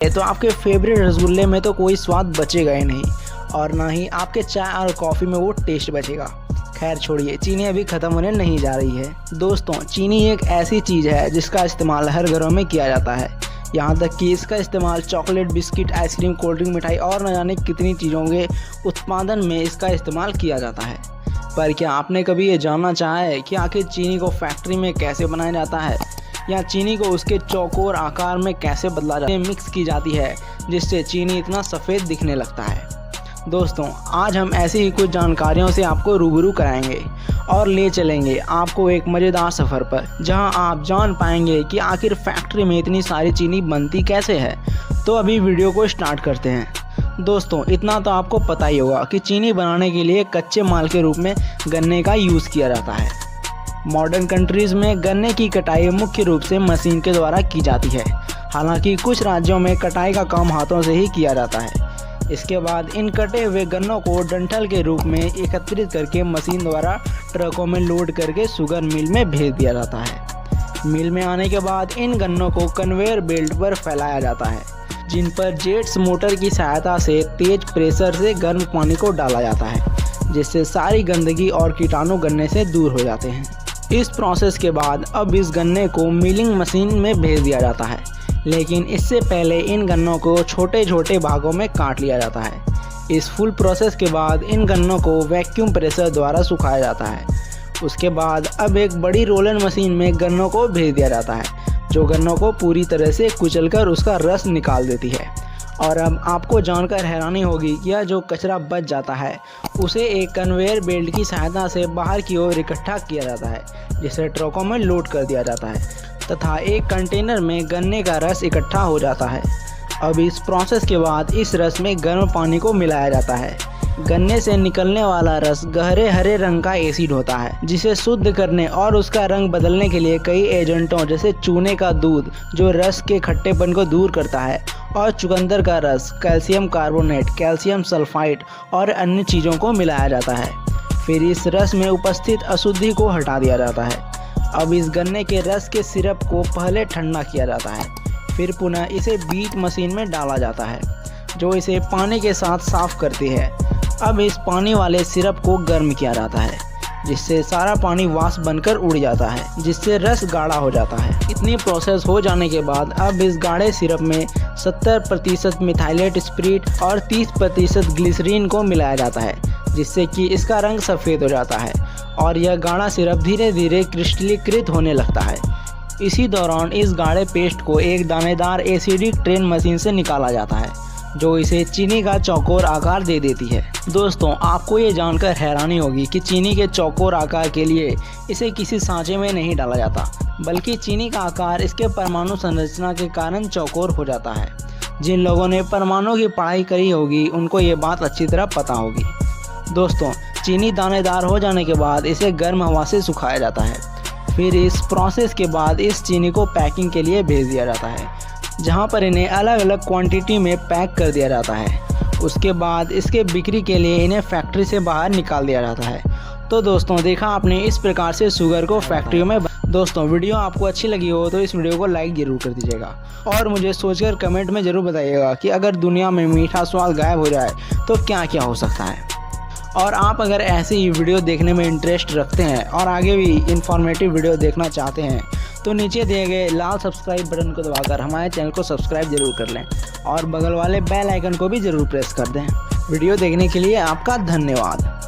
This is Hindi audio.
तो आपके फेवरेट रसगुल्ले में तो कोई स्वाद बचेगा ही नहीं और ना ही आपके चाय और कॉफ़ी में वो टेस्ट बचेगा। खैर छोड़िए, चीनी अभी ख़त्म होने नहीं जा रही है। दोस्तों, चीनी एक ऐसी चीज़ है जिसका इस्तेमाल हर घरों में किया जाता है। यहाँ तक कि इसका इस्तेमाल chocolate, biscuit, ice cream, cold drink, मिठाई और न जाने कितनी चीज़ों के उत्पादन में इसका इस्तेमाल किया जाता है। पर क्या आपने कभी ये जानना चाहा है कि आखिर चीनी को फैक्ट्री में कैसे बनाया जाता है, या चीनी को उसके चौकोर आकार में कैसे बदला जाता है, मिक्स की जाती है जिससे चीनी इतना सफ़ेद दिखने लगता है। दोस्तों, आज हम ऐसी ही कुछ जानकारियों से आपको रूबरू कराएंगे और ले चलेंगे आपको एक मज़ेदार सफ़र पर, जहां आप जान पाएंगे कि आखिर फैक्ट्री में इतनी सारी चीनी बनती कैसे है। तो अभी वीडियो को स्टार्ट करते हैं। दोस्तों, इतना तो आपको पता ही होगा कि चीनी बनाने के लिए कच्चे माल के रूप में गन्ने का यूज़ किया जाता है। मॉडर्न कंट्रीज़ में गन्ने की कटाई मुख्य रूप से मशीन के द्वारा की जाती है। हालांकि कुछ राज्यों में कटाई का काम हाथों से ही किया जाता है। इसके बाद इन कटे हुए गन्नों को डंठल के रूप में एकत्रित करके मशीन द्वारा ट्रकों में लोड करके शुगर मिल में भेज दिया जाता है। मिल में आने के बाद इन गन्नों को कन्वेयर बेल्ट पर फैलाया जाता है, जिन पर जेट्स मोटर की सहायता से तेज प्रेशर से गर्म पानी को डाला जाता है, जिससे सारी गंदगी और कीटाणु गन्ने से दूर हो जाते हैं। इस प्रोसेस के बाद अब इस गन्ने को मिलिंग मशीन में भेज दिया जाता है, लेकिन इससे पहले इन गन्नों को छोटे छोटे भागों में काट लिया जाता है। इस फुल प्रोसेस के बाद इन गन्नों को वैक्यूम प्रेशर द्वारा सुखाया जाता है। उसके बाद अब एक बड़ी रोलर मशीन में गन्नों को भेज दिया जाता है, जो गन्नों को पूरी तरह से कुचलकर उसका रस निकाल देती है। और अब आपको जानकर हैरानी होगी कि यह जो कचरा बच जाता है उसे एक कन्वेयर बेल्ट की सहायता से बाहर की ओर इकट्ठा किया जाता है, जिसे ट्रकों में लोड कर दिया जाता है तथा एक कंटेनर में गन्ने का रस इकट्ठा हो जाता है। अब इस प्रोसेस के बाद इस रस में गर्म पानी को मिलाया जाता है। गन्ने से निकलने वाला रस गहरे हरे रंग का एसिड होता है, जिसे शुद्ध करने और उसका रंग बदलने के लिए कई एजेंटों जैसे चूने का दूध जो रस के खट्टेपन को दूर करता है, और चुकंदर का रस, कैल्शियम कार्बोनेट, कैल्शियम सल्फाइड और अन्य चीज़ों को मिलाया जाता है। फिर इस रस में उपस्थित अशुद्धि को हटा दिया जाता है। अब इस गन्ने के रस के सिरप को पहले ठंडा किया जाता है, फिर पुनः इसे बीट मशीन में डाला जाता है, जो इसे पानी के साथ साफ करती है। अब इस पानी वाले सिरप को गर्म किया जाता है, जिससे सारा पानी वाष्प बनकर उड़ जाता है, जिससे रस गाढ़ा हो जाता है। इतनी प्रोसेस हो जाने के बाद अब इस गाढ़े सिरप में 70% मिथाइलेट स्पिरिट और 30% ग्लिसरीन को मिलाया जाता है, जिससे कि इसका रंग सफ़ेद हो जाता है और यह गाढ़ा सिरप धीरे धीरे क्रिस्टलीकृत होने लगता है। इसी दौरान इस गाढ़े पेस्ट को एक दानेदार एसिडिक ट्रेन मशीन से निकाला जाता है, जो इसे चीनी का चौकोर आकार दे देती है। दोस्तों, आपको ये जानकर हैरानी होगी कि चीनी के चौकोर आकार के लिए इसे किसी सांचे में नहीं डाला जाता, बल्कि चीनी का आकार इसके परमाणु संरचना के कारण चौकोर हो जाता है। जिन लोगों ने परमाणु की पढ़ाई करी होगी उनको ये बात अच्छी तरह पता होगी। दोस्तों, चीनी दानेदार हो जाने के बाद इसे गर्म हवा से सुखाया जाता है। फिर इस प्रोसेस के बाद इस चीनी को पैकिंग के लिए भेज दिया जाता है, जहां पर इन्हें अलग अलग क्वांटिटी में पैक कर दिया जाता है। उसके बाद इसके बिक्री के लिए इन्हें फैक्ट्री से बाहर निकाल दिया जाता है। तो दोस्तों, देखा आपने इस प्रकार से शुगर को फैक्ट्रियों में। दोस्तों, वीडियो आपको अच्छी लगी हो तो इस वीडियो को लाइक ज़रूर कर दीजिएगा और मुझे सोचकर कमेंट में ज़रूर बताइएगा कि अगर दुनिया में मीठा स्वाद गायब हो जाए तो क्या क्या हो सकता है। और आप अगर ऐसे ही वीडियो देखने में इंटरेस्ट रखते हैं और आगे भी इंफॉर्मेटिव वीडियो देखना चाहते हैं तो नीचे दिए गए लाल सब्सक्राइब बटन को दबाकर हमारे चैनल को सब्सक्राइब जरूर कर लें और बगल वाले बेल आइकन को भी ज़रूर प्रेस कर दें। वीडियो देखने के लिए आपका धन्यवाद।